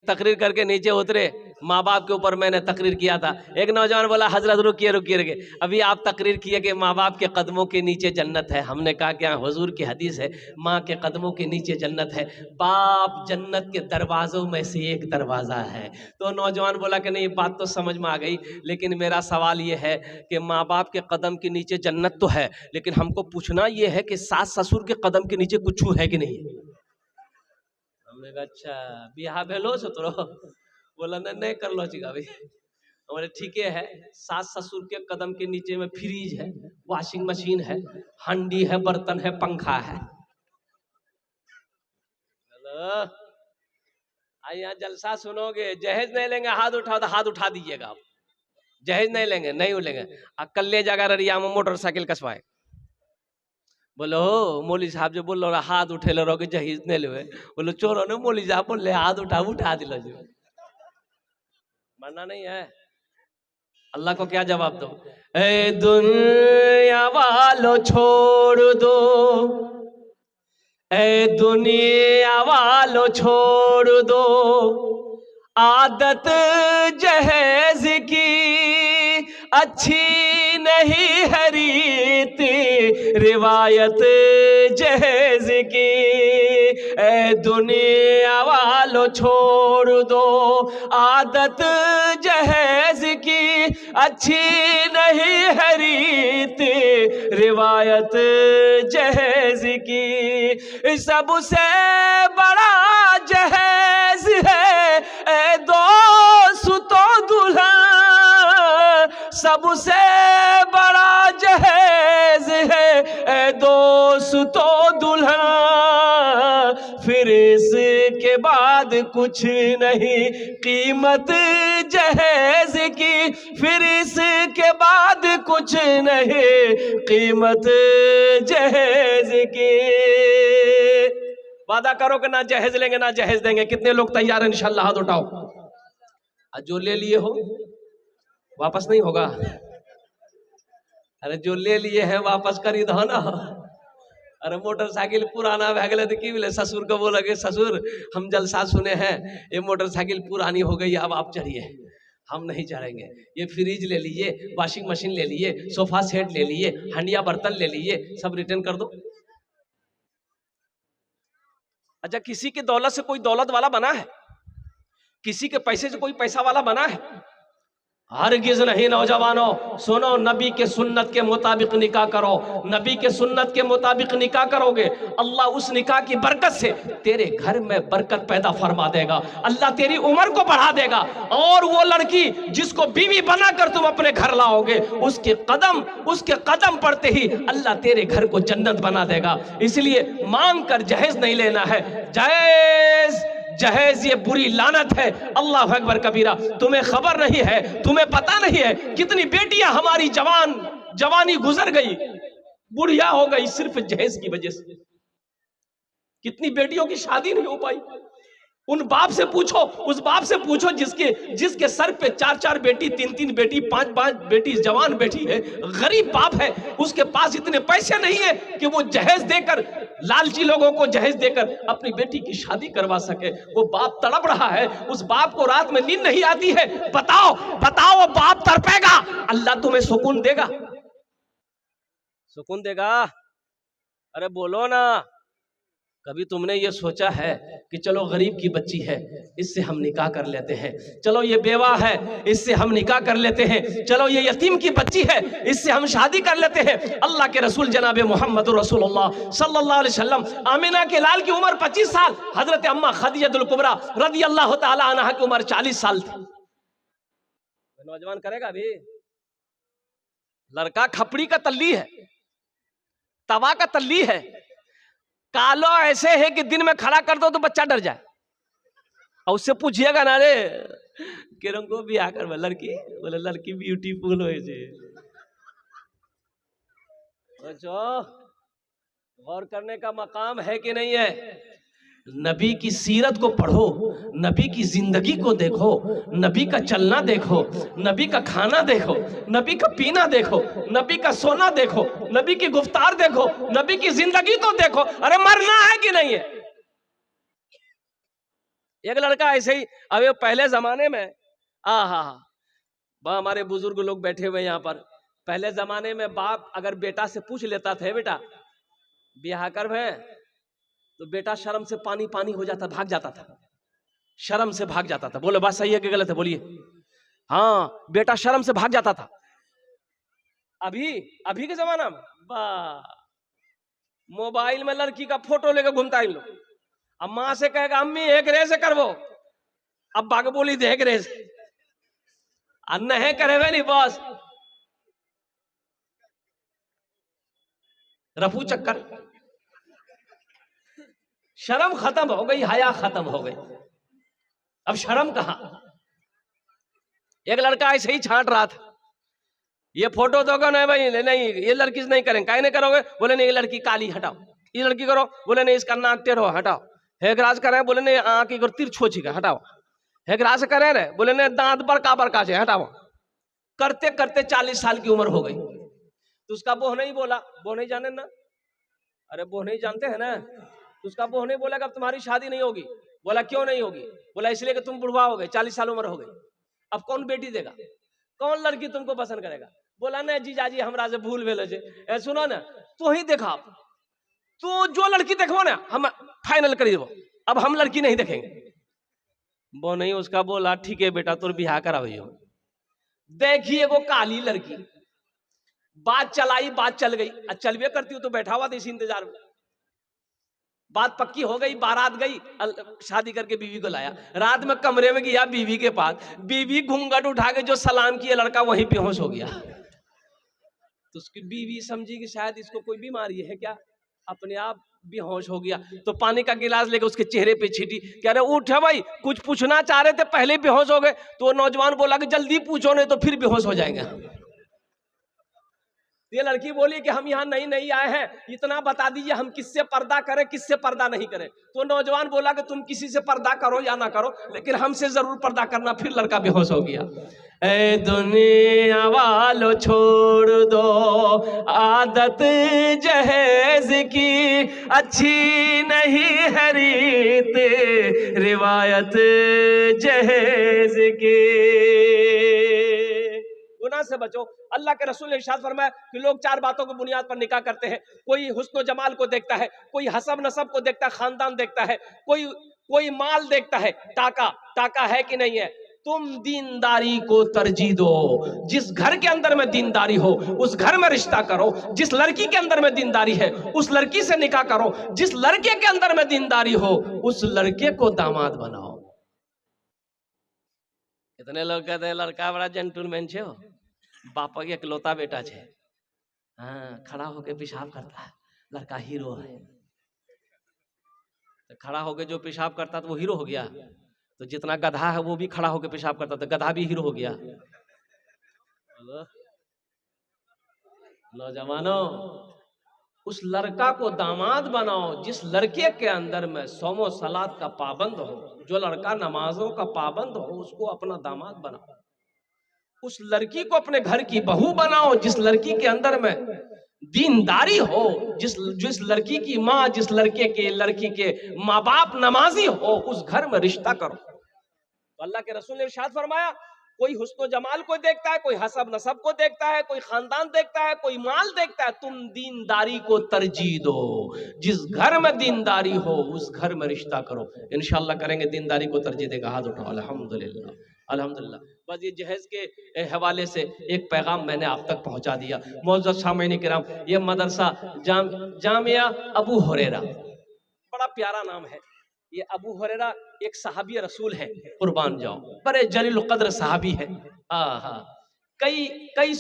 तकरीर करके नीचे उतरे, माँ बाप के ऊपर मैंने तकरीर किया था। एक नौजवान बोला हजरत रुकिए रुकिए रुकिए, अभी आप तकरीर किए कि माँ बाप के कदमों के नीचे जन्नत है। हमने कहा कि हाँ, हुजूर की हदीस है, माँ के कदमों के नीचे जन्नत है, बाप जन्नत के दरवाजों में से एक दरवाजा है। तो नौजवान बोला कि नहीं, बात तो समझ में आ गई, लेकिन मेरा सवाल ये है कि माँ बाप के कदम के नीचे जन्नत तो है, लेकिन हमको पूछना ये है कि सास ससुर के कदम के नीचे कुछ है कि नहीं। हमने कहा अच्छा बिहा भेलो सतरो, बोला नहीं कर लो जी भाई। हमारे ठीक है, सास ससुर के कदम के नीचे में फ्रिज है, वॉशिंग मशीन है, हंडी है, बर्तन है, पंखा है। हेलो, यहाँ जलसा सुनोगे, जहेज नहीं लेंगे हाथ उठाओ तो हाथ उठा दीजिएगा आप। जहेज नहीं लेंगे, नहीं लेंगे। कल ले जाकर ररिया में मोटरसाइकिल कसवाए, बोलो मौली साहब जो बोल रहा हाथ उठे लो रहोगे जहेज नहीं ले, बोलो चोरो ने मौली साहब बोले हाथ उठा दिलो जो, मरना नहीं है। अल्लाह को क्या जवाब दो, ए दुनिया वालों छोड़ दो, ए दुनिया वालों छोड़ दो, आदत जहेज की अच्छी नहीं है रीत, रिवायत जहेज की। ए दुनिया वालों छोड़ दो, आदत जहेज की अच्छी नहीं है रीत, रिवायत जहेज की। सबसे बड़ा जहेज है ए दोस्तों दुल्हन, सबसे बड़ा जहेज है ए दोस्तों दुल्हन, फिर इसके बाद कुछ नहीं कीमत जहेज की, फिर इसके बाद कुछ नहीं कीमत जहेज की। वादा करो कि ना जहेज लेंगे ना जहेज देंगे। कितने लोग तैयार हैं? इंशाल्लाह हाथ उठाओ। जो ले लिए हो वापस नहीं होगा। अरे जो ले लिए हैं वापस करी दो ना। अरे मोटरसाइकिल पुराना भे गए तो की बोले, ससुर को बोला कि ससुर हम जलसा सुने हैं, ये मोटरसाइकिल पुरानी हो गई, अब आप चढ़िए। हम नहीं चढ़ेंगे। ये फ्रिज ले लिए, वॉशिंग मशीन ले लिए, सोफा सेट ले लिए, हंडिया बर्तन ले लिए, सब रिटर्न कर दो। अच्छा, किसी की दौलत से कोई दौलत वाला बना है? किसी के पैसे से कोई पैसा वाला बना है? हरगिज़ नहीं। नौजवानों सुनो, नबी के सुन्नत के मुताबिक निकाह करो। नबी के सुन्नत के मुताबिक निकाह करोगे, अल्लाह उस निकाह की बरकत से तेरे घर में बरकत पैदा फरमा देगा। अल्लाह तेरी उम्र को बढ़ा देगा। और वो लड़की जिसको बीवी बनाकर तुम अपने घर लाओगे, उसके कदम पड़ते ही अल्लाह तेरे घर को जन्नत बना देगा। इसलिए मांग कर जहेज नहीं लेना है। जहेज ये बुरी लानत है। अल्लाह अकबर कबीरा। तुम्हें खबर नहीं है, तुम्हें पता नहीं है कितनी बेटियां हमारी जवानी गुजर गई, बुढ़िया हो गई सिर्फ जहेज की वजह से। कितनी बेटियों की शादी नहीं हो पाई। उन बाप से पूछो, उस बाप से पूछो जिसके सर पे 4 बेटी, 3 बेटी, 5 बेटी, जवान बेटी है, गरीब बाप है, उसके पास इतने पैसे नहीं है कि वो जहेज देकर, लालची लोगों को जहेज देकर अपनी बेटी की शादी करवा सके। वो बाप तड़प रहा है, उस बाप को रात में नींद नहीं आती है। बताओ वो बाप तड़पेगा, अल्लाह तुम्हें सुकून देगा? सुकून देगा? अरे बोलो ना। कभी तुमने ये सोचा है कि चलो गरीब की बच्ची है, इससे हम निकाह कर लेते हैं, चलो ये बेवा है, इससे हम निकाह कर लेते हैं, चलो ये यतीम की बच्ची है, इससे हम शादी कर लेते हैं। अल्लाह के रसूल जनाब मोहम्मद रसूलुल्लाह सल्लल्लाहु अलैहि वसल्लम, आमिना के लाल की उम्र 25 साल, हजरत अम्मा खदीजतुल कुबरा रदी अल्लाह तआला अन्हा की उम्र 40 साल थी। नौजवान करेगा भी? लड़का खपड़ी का तल्ली है, तवा का तल्ली है, कालो ऐसे है कि दिन में खड़ा कर दो तो बच्चा डर जाए। और उससे पूछिएगा ना, रे किरण को भी आकर लड़की, बोले लड़की ब्यूटीफुल हो जे। गौर करने का मकाम है कि नहीं है? नबी की सीरत को पढ़ो, नबी की जिंदगी को देखो, नबी का चलना देखो, नबी का खाना देखो, नबी का पीना देखो, नबी का सोना देखो, नबी की गुफ्तार देखो, नबी की जिंदगी तो देखो। अरे मरना है कि नहीं है? एक लड़का ऐसे ही, अब ये पहले जमाने में, हाँ, हमारे बुजुर्ग लोग बैठे हुए यहाँ पर, पहले जमाने में बाप अगर बेटा से पूछ लेता था, बेटा ब्याह कर है, तो बेटा शर्म से पानी पानी हो जाता, भाग जाता था, शर्म से भाग जाता था। बोलो बात सही है कि गलत है, बोलिए। हाँ, बेटा शर्म से भाग जाता था। अभी के जमाना में मोबाइल में लड़की का फोटो लेकर घूमता है इन लोग। अब माँ से कहेगा अम्मी एक रे से करवो, अब बाग बोली दे एक रे से, नहीं करे नहीं बॉस, रफू चक्कर, शर्म खत्म हो गई, हया खत्म हो गई, अब शर्म कहां। एक लड़का ऐसे ही छांट रहा था, ये फोटो दोगे नहीं भाई, नहीं ये लड़की से नहीं करेंगे, काहे नहीं करोगे, बोले नहीं ये लड़की काली हटाओ, ये लड़की करो, बोले नहीं इसका नाक टेढ़ो हटाओ, हेगराज करे, बोले नहीं आंख की तिरछो छिका हटाओ, हेगराज करे रहे, बोले नहीं दांत बड़का से हटाओ। करते करते 40 साल की उम्र हो गई, तो उसका बोह नहीं बोला, बोह नहीं जाने ना, अरे बोह नहीं जानते हैं ना, तो उसका बोह नहीं बोला कि अब तुम्हारी शादी नहीं होगी। बोला क्यों नहीं होगी, बोला इसलिए कि तुम बुढ़वा हो गए, 40 साल उम्र हो गई, अब कौन बेटी देगा, कौन लड़की तुमको पसंद करेगा। बोला नहीं जीजाजी हमरा से भूल भेल है, सुनो ना तू ही देखा, तू जो लड़की देखो ना हम फाइनल कर देवो, अब हम लड़की नहीं देखेंगे। वो नहीं, उसका बोला ठीक है बेटा तुर बिहार कराइयो। देखिए वो काली लड़की, बात चलाई, बात चल गई, चलवे करती हूँ तो बैठा हुआ था इसी इंतजार में, बात पक्की हो गई, बारात गई, शादी करके बीवी को लाया, रात में कमरे में गया बीवी के पास, बीवी घूंघट उठा के जो सलाम किया, लड़का वहीं बेहोश हो गया। तो उसकी बीवी समझी कि शायद इसको कोई बीमारी है क्या, अपने आप बेहोश हो गया, तो पानी का गिलास लेकर उसके चेहरे पे छीटी, कह रहे उठ है भाई, कुछ पूछना चाह रहे थे पहले बेहोश हो गए। तो नौजवान बोला कि जल्दी पूछो नहीं तो फिर बेहोश हो जाएंगे। ये लड़की बोली कि हम यहाँ नहीं आए हैं, इतना बता दीजिए हम किससे पर्दा करें किससे पर्दा नहीं करें। तो नौजवान बोला कि तुम किसी से पर्दा करो या ना करो, लेकिन हमसे जरूर पर्दा करना। फिर लड़का बेहोश हो गया। ए दुनिया वालों छोड़ दो आदत जहेज की, अच्छी नहीं है रीत रिवायत जहेज की। गुनाह से बचो। अल्लाह के रसूल ने इरशाद फरमाया कि लोग 4 बातों की बुनियाद पर निकाह करते हैं। कोई हुस्न जमाल को देखता है, कोई हसब नसब को देखता है, खानदान देखता है, कोई माल देखता है, टाका है कि नहीं है। तुम दीनदारी को तरजीह दो। जिस घर के अंदर में दीनदारी हो उस घर में रिश्ता करो। जिस लड़की के अंदर में दीनदारी है उस लड़की से निकाह करो। जिस लड़के के अंदर में दीनदारी हो उस लड़के को दामाद बनाओ। इतने लोग कहते हैं लड़का बड़ा जेंटलमैन छे, बापा के इकलौता बेटा छे, हाँ खड़ा होके पेशाब करता है, लड़का हीरो है। तो खड़ा होके जो पेशाब करता तो वो हीरो हो गया। तो जितना गधा है वो भी खड़ा होके पेशाब करता तो गधा भी हीरो हो गया। नौजवानों, उस लड़का को दामाद बनाओ जिस लड़के के अंदर में सोमो सलात का पाबंद हो। जो लड़का नमाजों का पाबंद हो उसको अपना दामाद बनाओ। उस लड़की को अपने घर की बहू बनाओ जिस लड़की के अंदर में दीनदारी हो। जिस लड़की की माँ, जिस लड़की के माँ बाप नमाजी हो, उस घर में रिश्ता करो। तो अल्लाह के रसूल ने इरशाद फरमाया, कोई हुस्न जमाल को देखता है, कोई हसब नसब को देखता है, कोई खानदान देखता है, कोई माल देखता है, तुम दीनदारी को तरजीह दो। जिस घर में दीनदारी हो उस घर में रिश्ता करो। इंशाअल्लाह करेंगे, दीनदारी को तरजीह देगा। हाथ उठाओ। अल्हम्दुलिल्लाह अल्हम्दुलिल्लाह। बस ये जहेज के हवाले से एक पैगाम मैंने आप तक पहुंचा दिया। मुअज़्ज़ज़ सामीन किराम, ये मदरसा जामिया अबू हुरैरा, बड़ा प्यारा नाम है। ये अबू हुरैरा एक सहाबी रसूल है, कुर्बान जाओ, बड़े जलील कद्र सहाबी है। कई